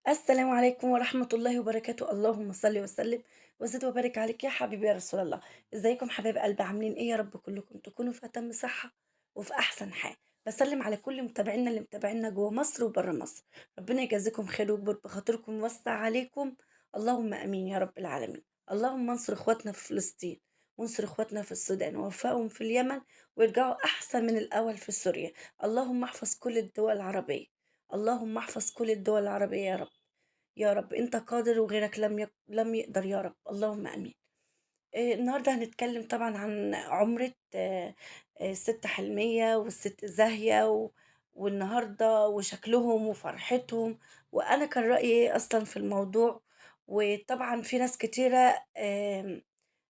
السلام عليكم ورحمة الله وبركاته، اللهم صل وسلم وزد وبارك عليك يا حبيبي يا رسول الله. ازيكم حبايب قلبي، عاملين ايه؟ يا رب كلكم تكونوا في اتم صحة وفي احسن حال. بسلم على كل متابعينا اللي متابعينا جوه مصر وبره مصر. ربنا يجازيكم خير ويكبر بخاطركم ويوسع عليكم. اللهم امين يا رب العالمين. اللهم انصر اخواتنا في فلسطين، وانصر اخواتنا في السودان، ووفقهم في اليمن ويرجعوا احسن من الاول في سوريا. اللهم احفظ كل الدول العربية. اللهم احفظ كل الدول العربية يا رب. يا رب أنت قادر وغيرك لم يقدر يا رب، اللهم آمين. النهارده هنتكلم طبعًا عن عُمرة الست حلمية والست زاهية والنهارده وشكلهم وفرحتهم، وأنا كان رأيي إيه أصلًا في الموضوع. وطبعًا في ناس كتيرة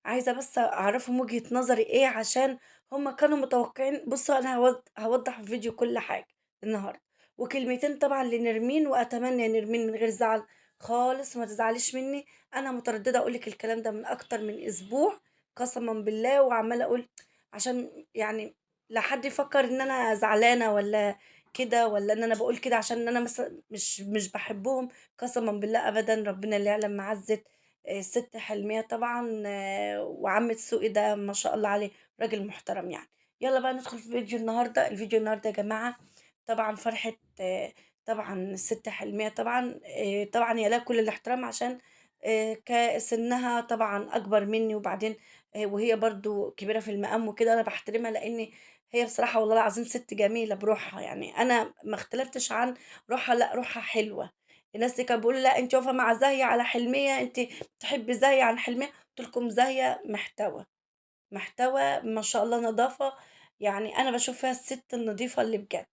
عايزة بس أعرّفهم وجهة نظري إيه، عشان هُم كانوا متوقعين. بُصّوا أنا هاوضّح في فيديو كل حاجة النهارده، وكلمتين طبعًا لنرمين، وأتمنى يا نرمين من غير زعل خالص وما تزعليش منّي. أنا مترددة أقول لِك الكلام ده من أكتر من أسبوع قسمًا بالله، وعمّالة أقول عشان يعني لا حد يفكّر إن أنا زعلانة والّا كده، والّا إن أنا باقول كده عشان أنا مثلًا مش باحبهم. قسمًا بالله أبدًا، ربنا اللي يعلم معزّة الست حلمية طبعًا. وعم دسوقي ده ما شاء الله عليه راجل محترم يعني. يالّا بقى ندخل في فيديو النهارده. الفيديو النهارده يا جماعة طبعًا فرحة طبعًا الست حلمية طبعًا. طبعًا هي لها كل الاحترام عشان سِنّها طبعًا أكبر منّي، وبعدين وهي برضه كبيرة في المقام وكده، أنا باحترمها لإن هي بصراحة والله العظيم ست جميلة بروحها. يعني أنا ما اختلفتش عن روحها، لأ روحها حلوة. الناس اللي كانوا بيقولوا لأ أنتِ واقفة مع زاهية على حلمية، أنتِ تحبّي زاهية عن حلمية. قُلت لكم زاهية محتوى، محتوى ما شاء الله، نضافة. يعني أنا باشوف فيها الست النضيفة اللي بجد.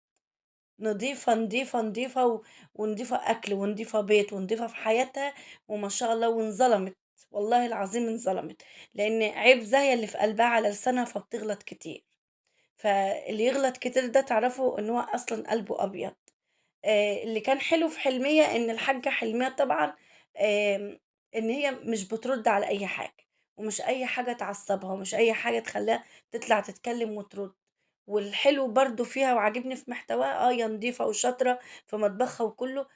نضيفة، نضيفة، نضيفة ونضيفة أكل ونضيفة بيت ونضيفة في حياتها، وما شاء الله وانظلمت. والله العظيم انظلمت، لإن عيب زاهية اللي في قلبها على لسانها فبتغلط كتير. فاللي يغلط كتير ده تعرفوا إن هو أصلًا قلبه أبيض. اللي كان حلو في حلمية إن الحاجة حلمية طبعًا إن هي مش بترُد على أي حاجة، ومش أي حاجة تعصّبها، ومش أي حاجة تخلّيها تطلع تتكلّم وترُد. والحلو برضه فيها وعاجبني في محتواها، هي نضيفة وشاطرة في مطبخها وكُلّه.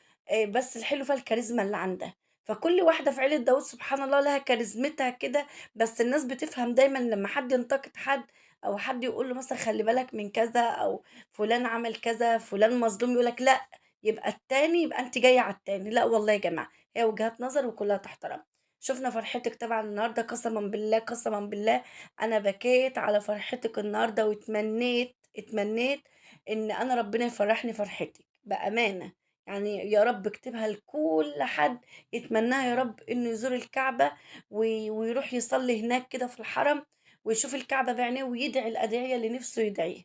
بس الحلو فيها الكاريزما اللي عندها. فكل واحدة في عيلة داوود سبحان الله لها كاريزمتها كده. بس الناس بتفهم دايمًا لمّا حد ينتقد حد، أو حد يقول له مثلًا خلّي بالك من كذا، أو فلان عمل كذا، فلان مظلوم، يقول لك لأ، يبقى التاني يبقى أنتِ جاية على التاني. لأ والله يا جماعة، هي وجهات نظر وكلّها تحترم. شُفنا فرحتِك طبعًا النهارده قسمًا بالله، قسمًا بالله أنا بكيت على فرحتِك النهارده، اتمنيت إن أنا ربنا يفرّحني فرحتِك، بأمانة. يعني يا رب اكتبها لكل حد يتمناها يا رب إنه يزور الكعبة ويروح يصلّي هناك كده في الحرم، ويشوف الكعبة بعينيه ويدعي الأدعية اللي نِفْسه يدعيها.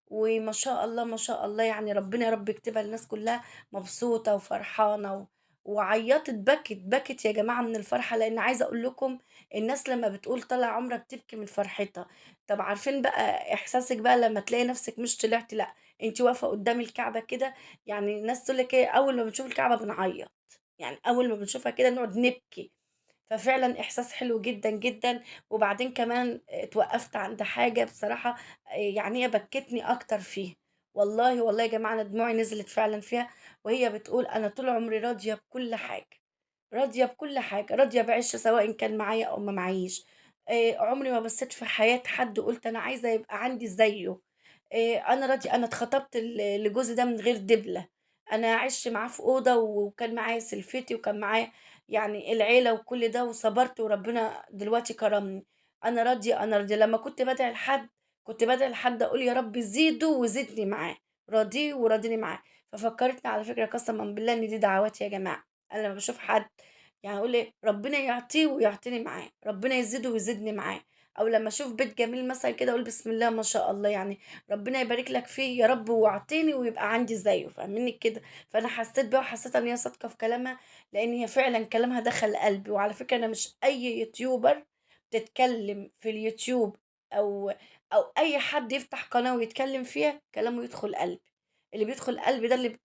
وما شاء الله، ما شاء الله، يعني ربنا يا رب يكتبها للناس كلّها مبسوطة وفرحانة وعيّطت، بكت يا جماعة من الفرحة. لإن عايزة أقول لكم الناس لمّا بتقول طالع عُمرة بتبكي من فرحتها. طَب عارفين بقى إحساسِك بقى لمّا تلاقي نَفْسِك مش طلعتِ لأ، أنتِ واقفة قدّام الكعبة كده. يعني الناس تقول لِك إيه، أول ما بنشوف الكعبة بنعيّط، يعني أول ما بنشوفها كده نقعد نبكي. ففعلًا إحساس حلو جدًا، جدًا. وبعدين كمان اتوقّفت عند حاجة بصراحة يعني هي بكّتني أكتر فيها. والله، والله يا جماعة أنا دموعي نزلت فعلًا فيها. وهي بتقول: "أنا طول عمري راضية بكل حاجة، راضية بكل حاجة، راضية بعيشة سواء كان معايا أو ما معييش. عمري ما بصّيت في حياة حد وقُلت أنا عايزة يبقى عندي زيّه. أنا راضية، أنا اتخطبت لجوزي ده من غير دبلة. أنا عِشت معاه في أوضة وكان معايا سلفتي وكان معايا يعني العيلة وكل ده وصبرت وربنا دلوقتي كرمني. أنا راضية، أنا راضية." لمّا كنت بادعي لحد أقول يا رب زيده وزدني معاه، راضيه وراضيني معاه. ففكّرتني على فكرة قسمًا بالله إن دي دعواتي يا جماعة. أنا لمّا باشوف حد يعني أقول إيه، ربنا يعطيه ويعطيني معاه، ربنا يزيده ويزيدني معاه. أو لمّا أشوف بيت جميل مثلًا كده أقول بسم الله ما شاء الله، يعني ربنا يبارك لك فيه يا رب واعطيني ويبقى عندي زيه، فاهميني كده. فأنا حسيت بيها وحسيت إن هي صادقة في كلامها، لإن هي فعلًا كلامها دخل قلبي. وعلى فكرة أنا مش أي يوتيوبر بتتكلم في اليوتيوب، أو أي حد يفتح قناة ويتكلم فيها كلامه يدخل قلبي. اللي بيدخل قلبي ده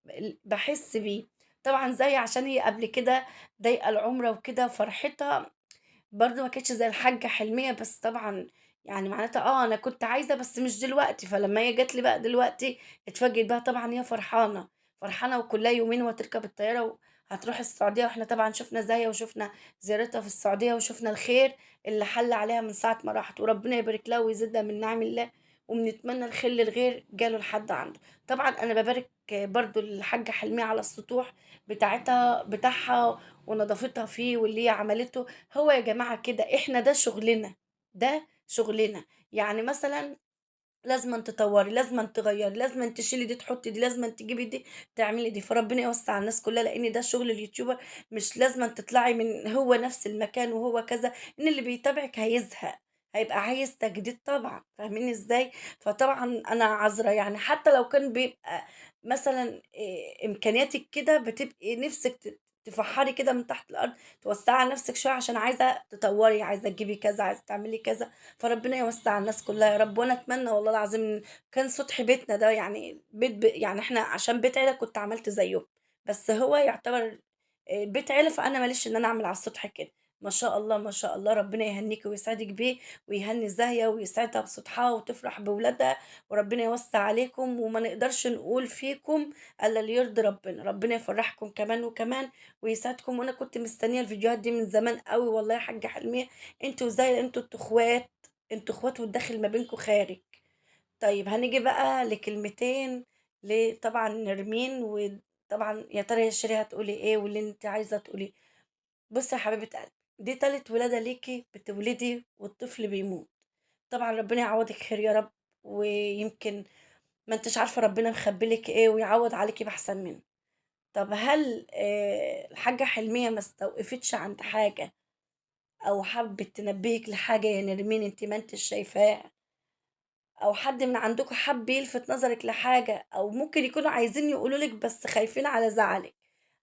باحس بيه. طبعًا زي عشان هي قبل كده ضايقة العُمرة وكده، فرحتها برضه ما كانتش زي الحاجة حلمية. بس طبعًا يعني معناتها أنا كنت عايزة بس مش دلوقتي. فلمّا هي جات لي بقى دلوقتي اتفاجئت بيها طبعًا هي فرحانة، فرحانة وكُلّها يومين وهتركب الطيارة هتروح السعودية، وإحنا طبعًا شُفنا زاهية وشُفنا زيارتها في السعودية وشُفنا الخير اللي حَل عليها من ساعة ما راحت، وربنا يبارك لها ويزيدها من نعم الله، وبنتمنى الخير للغير جاله لحد عنده. طبعًا أنا بابارك برضه للحاجة حلمية على السطوح بتاعها ونضافتها فيه واللي هي عملته. هو يا جماعة كده إحنا ده شُغلنا، ده شُغلنا. يعني مثلًا لازمًا تطوّري، لازمًا تغيّري، لازمًا تشيلي دي تحطّي دي، لازمًا تجيبي دي تعملي دي، فربنا يوسّع على الناس كلّها، لإن ده شغل اليوتيوبر. مش لازمًا تطلعي من هو نفس المكان وهو كذا، إن اللي بيتابعِك هيزهق، هيبقى عايز تجديد طبعًا، فاهميني إزاي؟ فطبعًا أنا عذرا يعني حتى لو كان بيبقى مثلًا إمكانياتِك كده بتبقي نِفْسِك تفحّري كده من تحت الأرض، توسّعي على نفسِك شوية عشان عايزة تطوّري، عايزة تجيبي كذا، عايزة تعملي كذا. فربنا يوسّع على الناس كلّها يا رب. وأنا أتمنى والله العظيم إن كان سطح بيتنا ده يعني يعني إحنا عشان بيت عيلة كنت عملت زيّهم، بس هو يعتبر بيت عيلة، فأنا ما ليش إن أنا أعمل على السطح كده. ما شاء الله، ما شاء الله، ربنا يهنّيكِ ويسعدِك بيه ويهنّي زاهية ويسعدها بسطحها وتفرح بولادها، وربنا يوسّع عليكم وما نقدرش نقول فيكم إلا اللي يرضي ربنا. ربنا يفرّحكم كمان وكمان ويسعدكم. وأنا كنت مستنية الفيديوهات دي من زمان أوي والله يا حاجة حلمية. أنتِ وزاهية أنتم أخوات، أنتم أخوات والداخل ما بينكم خارج. طيب هنيجي بقى لكلمتين طبعًا نرمين، وطبعًا يا ترى يا شيرين هتقولي إيه واللي أنتِ عايزة تقوليه. بُصّي يا حبيبة قلبي، دي تالت ولادة ليكِ بتولدي والطفل بيموت. طبعًا ربنا يعوّضِك خير يا رب، ويمكن ما أنتيش عارفة ربنا مخبّي لِك إيه ويعوّض عليكِ بأحسن منه. طب هل الحاجة حلمية ما استوقفتش عند حاجة أو حبِّت تنبّهِك لحاجة يا نرمين أنتِ ما أنتيش شايفاها، أو حد من عندكم حَب يلفت نظرِك لحاجة، أو ممكن يكونوا عايزين يقولوا لِك بس خايفين على زعلِك.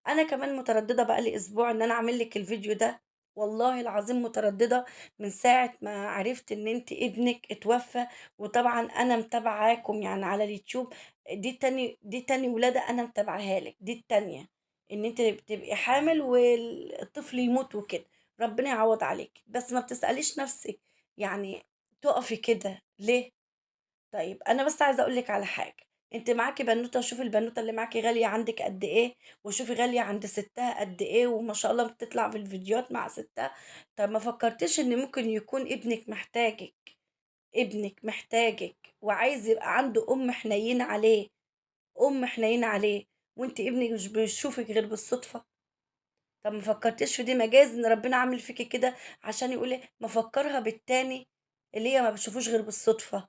أنا كمان مترددة بقى لي أسبوع إن أنا أعمل لِك الفيديو ده، والله العظيم مترددة من ساعة ما عرفت إن أنتِ ابنِك اتوفى. وطبعًا أنا متابعاكم يعني على اليوتيوب. دي تاني ولادة أنا متابعاها لِك، دي التانية، إن أنتِ بتبقي حامل الطفل يموت وكده. ربنا يعوّض عليكِ، بس ما بتسأليش نفسِك يعني تُقفي كده ليه؟ طيب أنا بس عايزة أقول لِك على حاجة. أنتِ معاكِ بنوتة، شوفي البنوتة اللي معاكِ غالية عندِك قد إيه، وشوفي غالية عند سِتّها قد إيه، وما شاء الله بتطلع في الفيديوهات مع سِتّها. طب ما فكرتيش إن ممكن يكون ابنِك محتاجِك، ابنِك محتاجِك وعايز يبقى عنده أم حنيّنة عليه، أم حنيّنة عليه، وأنتِ ابنِك مش بيشوفِك غير بالصدفة؟ طب ما فكرتيش في دي؟ مجاز إن ربنا عامل فيكِ كده عشان يقول إيه، مفكّرها بالتاني اللي هي ما بتشوفوش غير بالصدفة.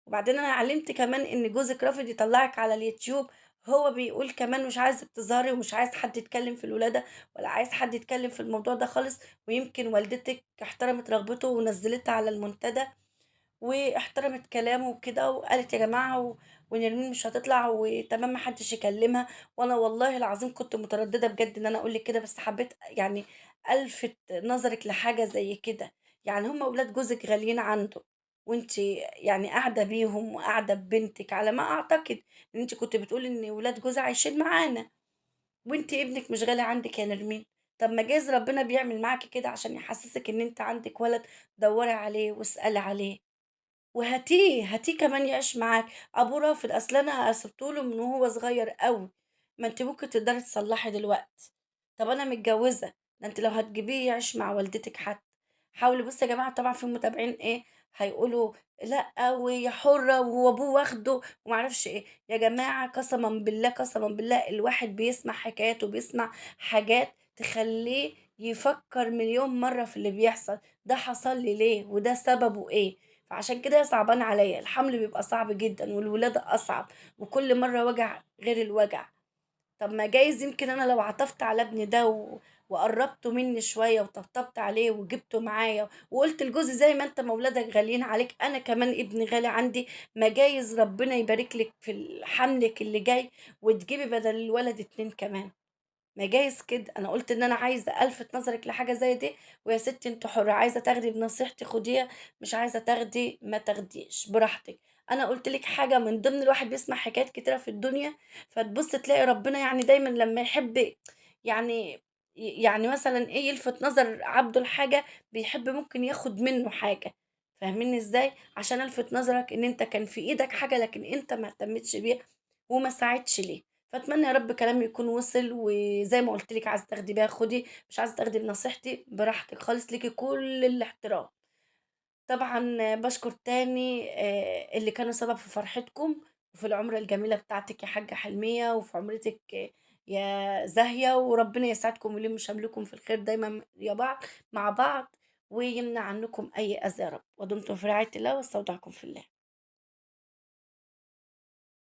وبعدين أنا علمت كمان إن جوزِك رافض يطلّعِك على اليوتيوب. هو بيقول كمان مش عايزِك تظهري ومش عايز حد يتكلّم في الولادة ولا عايز حد يتكلّم في الموضوع ده خالص. ويمكن والدتِك احترمت رغبته ونزّلتها على المنتدى واحترمت كلامه وكده وقالت يا جماعة ونرمين مش هتطلع وتمام ما حدّش يكلّمها. وأنا والله العظيم كنت متردّدة بجد إن أنا أقول لِك كده، بس حبّيت يعني ألفت نظرِك لحاجة زي كده. يعني هم ولاد جوزِك غاليين عنده، وأنتِ يعني قاعدة بيهم وقاعدة ببنتِك على ما أعتقد، إن أنتِ كنتِ بتقولي إن ولاد جوزها عايشين معانا. وأنتِ ابنِك مش غالي عندِك يا نرمين. طب ما جايز ربنا بيعمل معاكِ كده عشان يحسّسِك إن أنتِ عندِك ولد. دَوّري عليه واسألي عليه. هاتيه كمان يعيش معاك. أبوه رافض، أصل أنا سِبته له من وهو صغير أوي. ما أنتِ ممكن تقدري تصلّحي دلوقتي. طب أنا متجوّزة، ده أنتِ لو هتجيبيه يعيش مع والدتِك حتى. حاولي. بُصّي يا جماعة طبعًا في متابعين إيه، هيقولوا لأ وهي حُرّة وهو أبوه واخده وما أعرفش إيه. يا جماعة قسمًا بالله، قسمًا بالله الواحد بيسمع حكايات وبيسمع حاجات تخلّيه يفكّر مليون مرّة في اللي بيحصل. ده حصل لي ليه وده سببه إيه؟ فعشان كده هي صعبانة عليَّ. الحمل بيبقى صعب جدًا والولادة أصعب، وكل مرّة وجع غير الوجع. طب ما جايز يمكن أنا لو عطفت على ابني ده وقرّبته منّي شوية وطبطبت عليه وجِبته معايا وقُلت لجوزي زي ما أنت ما ولادك غاليين عليك، أنا كمان ابني غالي عندي. ما جايز ربنا يبارك لِك في حملِك اللي جاي وتجيبي بدل الولد 2 كمان. ما جايز كده. أنا قُلت إن أنا عايزة ألفت نظرِك لحاجة زي دي. ويا ستي أنتِ حُرّة، عايزة تاخدي بنصيحتي خديها، مش عايزة تاخدي ما تاخديش، براحتِك. أنا قُلت لِك حاجة من ضمن الواحد بيسمع حكايات كتيرة في الدنيا، فتبُصّي تلاقي ربنا يعني دايمًا لمّا يحب يعني يعني مثلًا إيه، يلفت نظر عبده لحاجة، بيحب ممكن ياخد منّه حاجة. فاهميني إزاي؟ عشان ألفت نظرك إن أنت كان في إيدك حاجة لكن أنت ما اهتمتش بيها وما سعيتش ليها. فأتمنى يا رب كلامي يكون وصل، وزي ما قُلت لِك عايزة تاخدي بيها خُدي، مش عايزة تاخدي بنصيحتي براحتك خالص، ليكِ كل الاحترام. طبعًا باشكر تاني اللي كانوا سبب في فرحتكم، وفي العُمرة الجميلة بتاعتِك يا حاجة حلمية، وفي عُمرتِك يا زاهية، وربنا يسعدكم ويلم شملكم في الخير دايمًا يا بعض مع بعض، ويمنع عنكم أي أذى يا رب، ودمتم في رعاية الله واستودعكم في الله.